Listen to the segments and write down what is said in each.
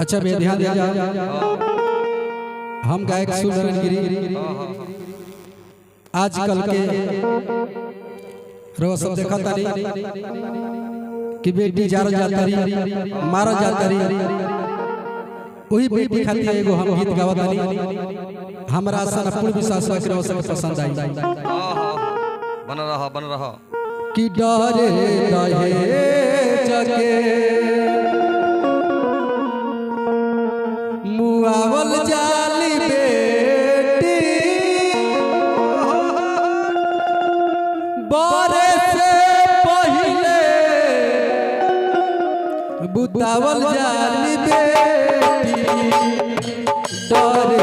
अच्छा भैया ध्यान दीजिए, हम गायक सुंदरन गिरी आजकल के रोज सब देखा तारी कि बेटी जार जाता रही मारा जाता रही, वही बेटी खातिर एगो हम गीत गावत तारी। हमरा आशा न पूर्ण विश्वास है कि रोज सब पसंद आई। बन रहा कि डरे दहेज के मुआवल जाली बेटी, बारे से पहले बुतावल जाली बेटी। डरे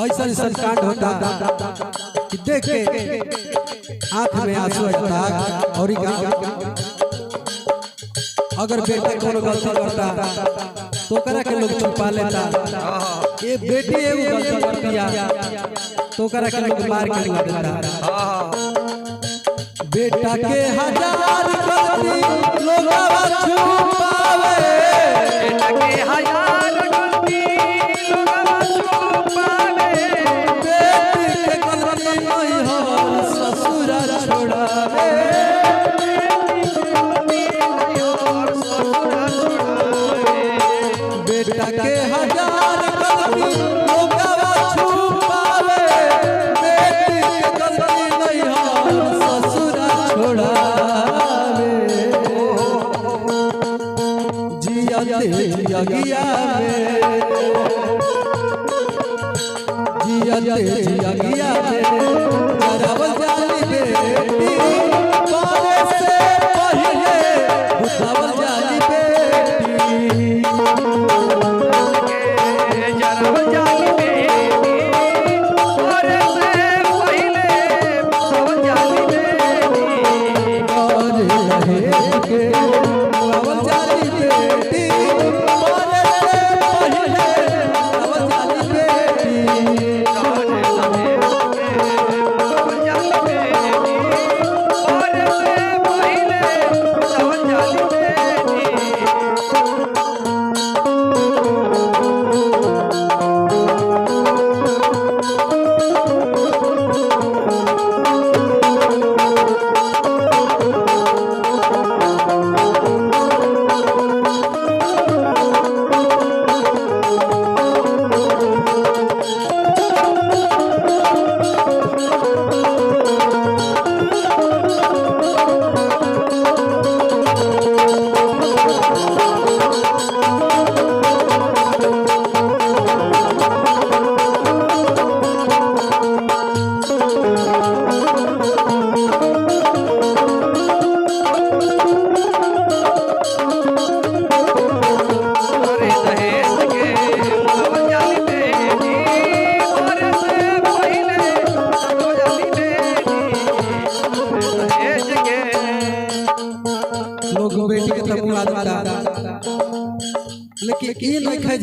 ऐसा ऐसा कांड होता कि देख के आंख में आंसू आता। और अगर बेटा कोनो गलती करता तो करा के लोग छुपा लेता, ये बेटी एगो गलती कर दिया तो करा के लोग मार के लगा देता। बेटा के हजार गलती लोग छुपावे, बेटा के हजार गलती ससुरा छोड़ावे, बेटा के हजार गलती लोगवा छुपावे, बेटी के गलती नहीं हो ससुरा छोड़ावे। जिया जिया में जिया जिया जरावल जाली बेटी, बारे से पहले बुतावल जाली बेटी। जरावल जाली बेटी।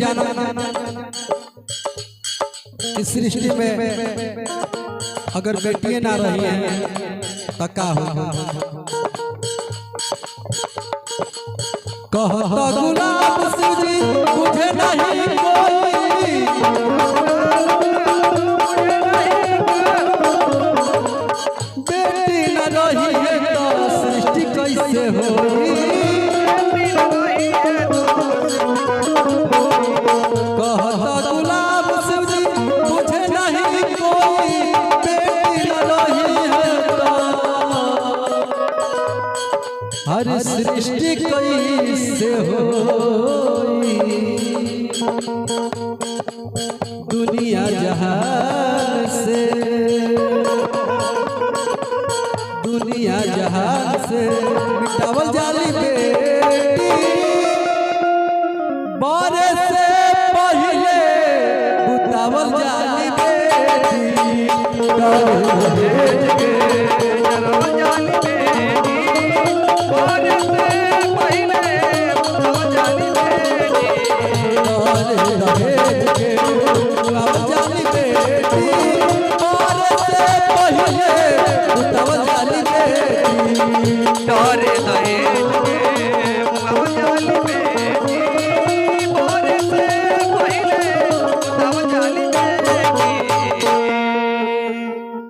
जाना इस सृष्टि में अगर बेटियां ना रही हैं तो का होगा। कहता गुलाब सूजी मुझे नहीं कोई, बेटी न रही है तो सृष्टि कैसे होगी। कहता गुलाब सूजी मुझे नहीं कोई, बेटी न रही है तो हर सृष्टि कैसे होगी। दुनिया जहान से, दुनिया जहान से मिटावल जाली बेटी, बारे से पहले बुतावल जाली बेटी। जाली बेटी